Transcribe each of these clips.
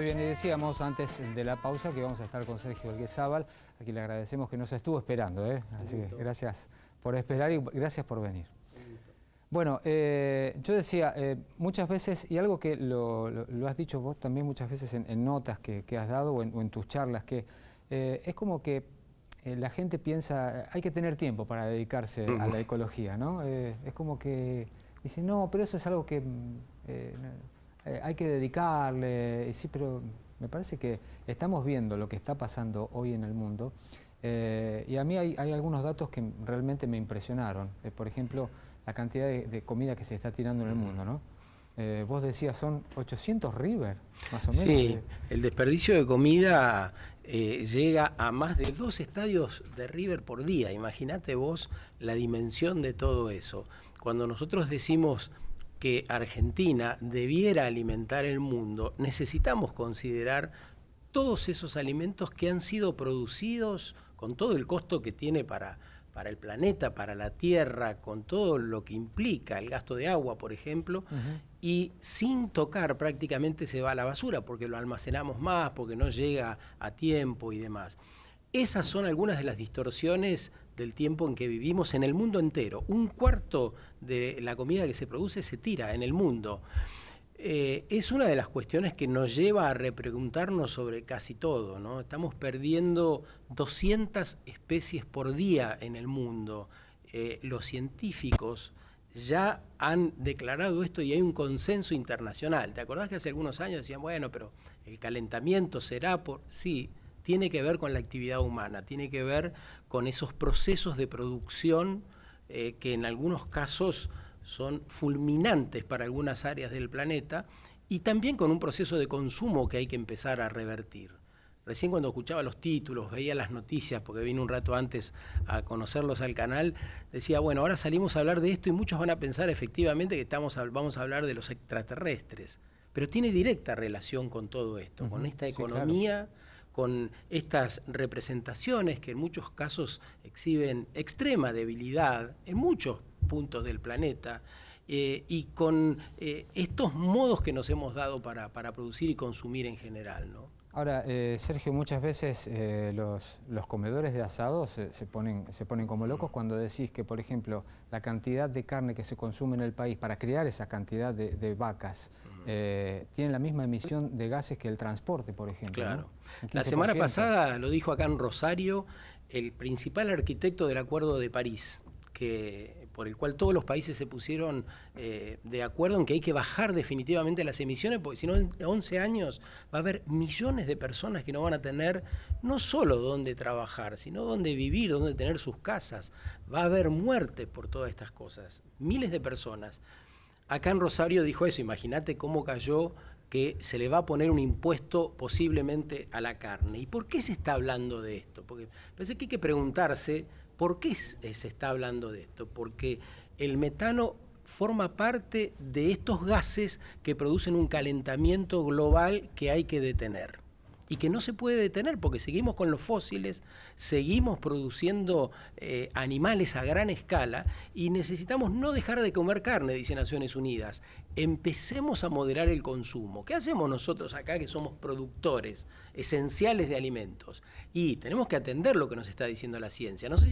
bien, y decíamos antes de la pausa que vamos a estar con Sergio Elguezábal, a quien le agradecemos que nos estuvo esperando, así que gracias por esperar y gracias por venir. Bueno, yo decía, muchas veces, y algo que lo has dicho vos también muchas veces en notas que has dado o en tus charlas, que es como que la gente piensa, hay que tener tiempo para dedicarse a la ecología, ¿no? Es como que dice, no, pero eso es algo que hay que dedicarle. Y sí, pero me parece que estamos viendo lo que está pasando hoy en el mundo. Y a mí hay algunos datos que realmente me impresionaron. Por ejemplo, la cantidad de comida que se está tirando en el mundo, ¿no? Vos decías, son 800 River, más o menos. Sí, el desperdicio de comida llega a más de 2 estadios de River por día. Imagínate vos la dimensión de todo eso. Cuando nosotros decimos que Argentina debiera alimentar el mundo, necesitamos considerar todos esos alimentos que han sido producidos con todo el costo que tiene para el planeta, para la tierra, con todo lo que implica el gasto de agua, por ejemplo, y sin tocar prácticamente se va a la basura, porque lo almacenamos más, porque no llega a tiempo y demás. Esas son algunas de las distorsiones del tiempo en que vivimos en el mundo entero. 1/4 de la comida que se produce se tira en el mundo. Es una de las cuestiones que nos lleva a repreguntarnos sobre casi todo, ¿no? Estamos perdiendo 200 especies por día en el mundo. Los científicos ya han declarado esto y hay un consenso internacional. ¿Te acordás que hace algunos años decían, bueno, pero el calentamiento será por...? Sí, tiene que ver con la actividad humana, tiene que ver con esos procesos de producción que en algunos casos son fulminantes para algunas áreas del planeta y también con un proceso de consumo que hay que empezar a revertir. Recién cuando escuchaba los títulos, veía las noticias, porque vine un rato antes a conocerlos al canal, decía, bueno, ahora salimos a hablar de esto y muchos van a pensar efectivamente que vamos a hablar de los extraterrestres, pero tiene directa relación con todo esto, con esta economía, claro, con estas representaciones que en muchos casos exhiben extrema debilidad en muchos puntos del planeta y con estos modos que nos hemos dado para producir y consumir en general, ¿no? Ahora, Sergio, muchas veces los comedores de asados se ponen como locos cuando decís que, por ejemplo, la cantidad de carne que se consume en el país para criar esa cantidad de vacas tiene la misma emisión de gases que el transporte, por ejemplo. Claro. ¿No? La semana pasada lo dijo acá en Rosario el principal arquitecto del Acuerdo de París, por el cual todos los países se pusieron de acuerdo en que hay que bajar definitivamente las emisiones, porque si no en 11 años va a haber millones de personas que no van a tener no solo dónde trabajar, sino dónde vivir, dónde tener sus casas. Va a haber muerte por todas estas cosas, miles de personas. Acá en Rosario dijo eso, imagínate cómo cayó que se le va a poner un impuesto posiblemente a la carne. ¿Y por qué se está hablando de esto? Porque parece que hay que preguntarse ¿por qué se está hablando de esto? Porque el metano forma parte de estos gases que producen un calentamiento global que hay que detener. Y que no se puede detener porque seguimos con los fósiles, seguimos produciendo animales a gran escala y necesitamos no dejar de comer carne, dice Naciones Unidas. Empecemos a moderar el consumo. ¿Qué hacemos nosotros acá que somos productores esenciales de alimentos? Y tenemos que atender lo que nos está diciendo la ciencia. No sé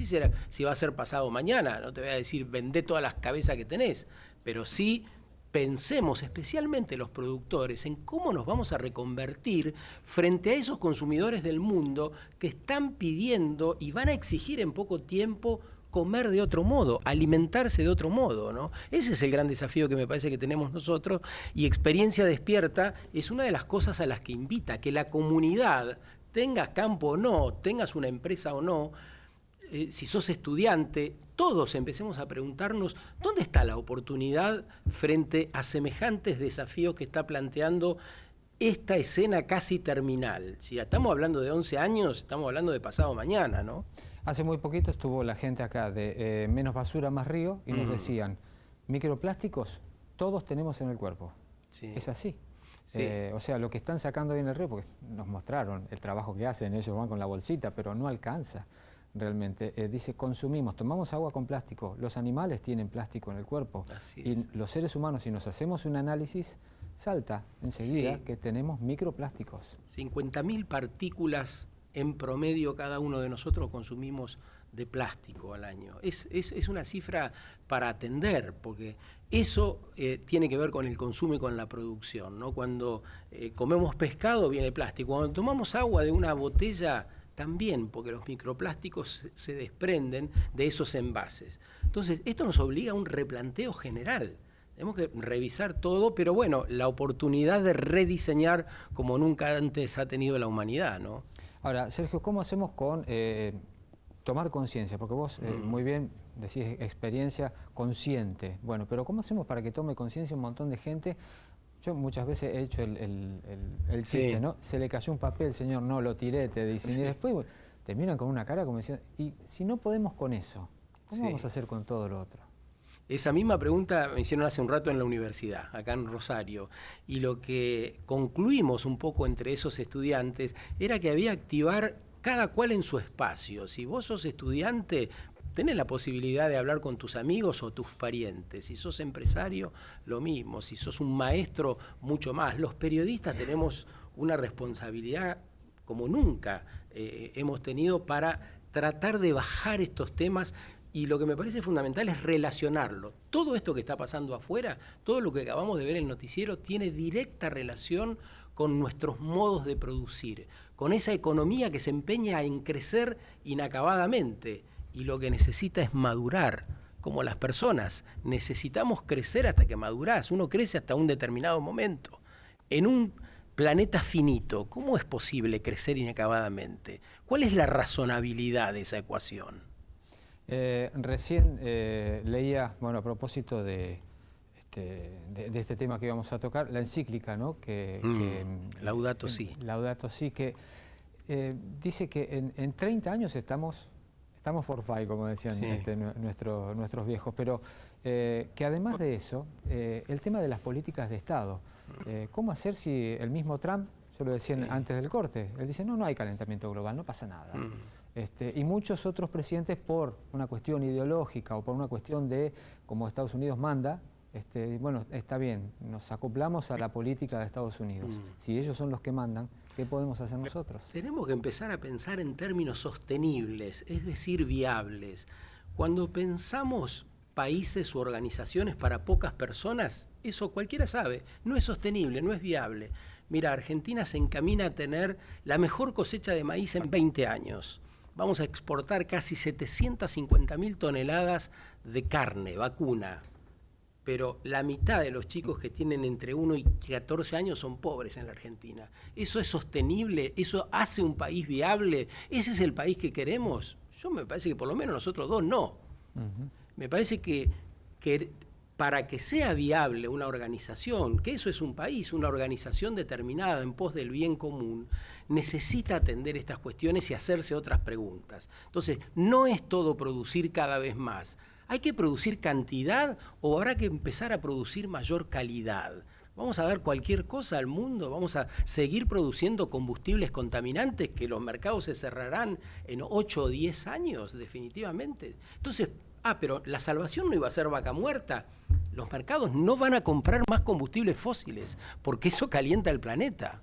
si va a ser pasado mañana, no te voy a decir vendé todas las cabezas que tenés, pero sí pensemos, especialmente los productores, en cómo nos vamos a reconvertir frente a esos consumidores del mundo que están pidiendo y van a exigir en poco tiempo comer de otro modo, alimentarse de otro modo, ¿no? Ese es el gran desafío que me parece que tenemos nosotros y Experiencia Despierta es una de las cosas a las que invita, que la comunidad, tengas campo o no, tengas una empresa o no, si sos estudiante, todos empecemos a preguntarnos dónde está la oportunidad frente a semejantes desafíos que está planteando esta escena casi terminal. Si estamos hablando de 11 años, estamos hablando de pasado mañana, ¿no? Hace muy poquito estuvo la gente acá de Menos Basura, Más Río y nos decían, microplásticos todos tenemos en el cuerpo. Sí. Es así. Sí. O sea, lo que están sacando ahí en el río, porque nos mostraron el trabajo que hacen, ellos van con la bolsita, pero no alcanza. Realmente, dice, tomamos agua con plástico, los animales tienen plástico en el cuerpo y los seres humanos, si nos hacemos un análisis, salta enseguida que tenemos microplásticos. 50.000 partículas en promedio cada uno de nosotros consumimos de plástico al año. Es una cifra para atender, porque eso tiene que ver con el consumo y con la producción, ¿no? Cuando comemos pescado viene plástico, cuando tomamos agua de una botella también, porque los microplásticos se desprenden de esos envases. Entonces, esto nos obliga a un replanteo general. Tenemos que revisar todo, pero bueno, la oportunidad de rediseñar como nunca antes ha tenido la humanidad, ¿no? Ahora, Sergio, ¿cómo hacemos con tomar conciencia? Porque vos muy bien decís experiencia consciente. Bueno, pero ¿cómo hacemos para que tome conciencia un montón de gente? Yo muchas veces he hecho el chiste, ¿no? Se le cayó un papel, señor, no, lo tiré, te dicen. Y después te miran con una cara como diciendo, y si no podemos con eso, ¿cómo vamos a hacer con todo lo otro? Esa misma pregunta me hicieron hace un rato en la universidad, acá en Rosario, y lo que concluimos un poco entre esos estudiantes era que había que activar cada cual en su espacio. Si vos sos estudiante, tenés la posibilidad de hablar con tus amigos o tus parientes. Si sos empresario, lo mismo. Si sos un maestro, mucho más. Los periodistas tenemos una responsabilidad como nunca hemos tenido para tratar de bajar estos temas. Y lo que me parece fundamental es relacionarlo. Todo esto que está pasando afuera, todo lo que acabamos de ver en el noticiero, tiene directa relación con nuestros modos de producir, con esa economía que se empeña en crecer inacabadamente. Y lo que necesita es madurar, como las personas. Necesitamos crecer hasta que madurás. Uno crece hasta un determinado momento. En un planeta finito, ¿cómo es posible crecer inacabadamente? ¿Cuál es la razonabilidad de esa ecuación? Recién leía, bueno, a propósito de este tema que íbamos a tocar, la encíclica, ¿no? Laudato Si. Laudato Si, que dice que en 30 años estamos for five, como decían nuestros viejos, pero que además de eso, el tema de las políticas de Estado, ¿cómo hacer si el mismo Trump, yo lo decía antes del corte, él dice, no hay calentamiento global, no pasa nada. Y muchos otros presidentes por una cuestión ideológica o por una cuestión de, como Estados Unidos manda, bueno, está bien, nos acoplamos a la política de Estados Unidos. Si ellos son los que mandan, ¿qué podemos hacer nosotros? Tenemos que empezar a pensar en términos sostenibles, es decir, viables. Cuando pensamos países u organizaciones para pocas personas, eso cualquiera sabe, no es sostenible, no es viable. Mira, Argentina se encamina a tener la mejor cosecha de maíz en 20 años. Vamos a exportar casi 750.000 toneladas de carne, vacuna. Pero la mitad de los chicos que tienen entre 1 y 14 años son pobres en la Argentina. ¿Eso es sostenible? ¿Eso hace un país viable? ¿Ese es el país que queremos? Yo me parece que por lo menos nosotros dos no. Me parece que para que sea viable una organización, que eso es un país, una organización determinada en pos del bien común, necesita atender estas cuestiones y hacerse otras preguntas. Entonces, no es todo producir cada vez más. ¿Hay que producir cantidad o habrá que empezar a producir mayor calidad? ¿Vamos a dar cualquier cosa al mundo? ¿Vamos a seguir produciendo combustibles contaminantes que los mercados se cerrarán en 8 o 10 años, definitivamente? Entonces, pero la salvación no iba a ser vaca muerta. Los mercados no van a comprar más combustibles fósiles porque eso calienta el planeta.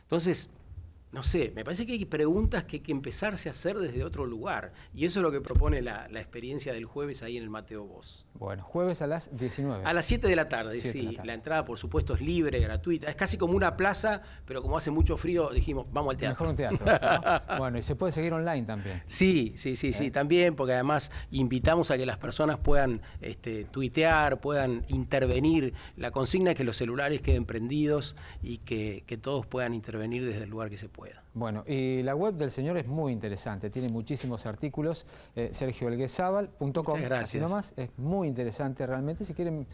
Entonces, no sé, me parece que hay preguntas que hay que empezarse a hacer desde otro lugar. Y eso es lo que propone la experiencia del jueves ahí en el Mateo Bosch. Bueno, jueves a las 19. A las 7 de la tarde, sí. La entrada, por supuesto, es libre, gratuita. Es casi como una plaza, pero como hace mucho frío, dijimos, vamos al teatro. Mejor un teatro, ¿no? Bueno, y se puede seguir online también. Sí, también, porque además invitamos a que las personas puedan tuitear, puedan intervenir. La consigna es que los celulares queden prendidos y que todos puedan intervenir desde el lugar que se pueda. Bueno, y la web del señor es muy interesante, tiene muchísimos artículos, sergioelguezabal.com, así nomás, es muy interesante realmente, si quieren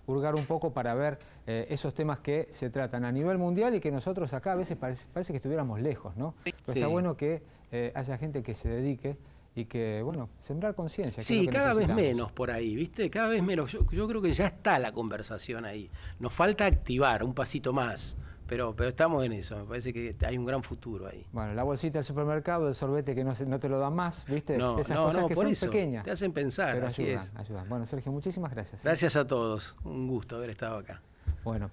hurgar un poco para ver esos temas que se tratan a nivel mundial y que nosotros acá a veces parece que estuviéramos lejos, ¿no? Pero está bueno que haya gente que se dedique y que, bueno, sembrar conciencia. Sí, cada vez menos por ahí, ¿viste? Cada vez menos. Yo creo que ya está la conversación ahí. Nos falta activar un pasito más. Pero estamos en eso, me parece que hay un gran futuro ahí. Bueno, la bolsita del supermercado, el sorbete que no te lo dan más, ¿viste? Esas cosas que son pequeñas. Te hacen pensar, pero así ayudan. Bueno, Sergio, muchísimas gracias. Gracias a todos, un gusto haber estado acá. Bueno.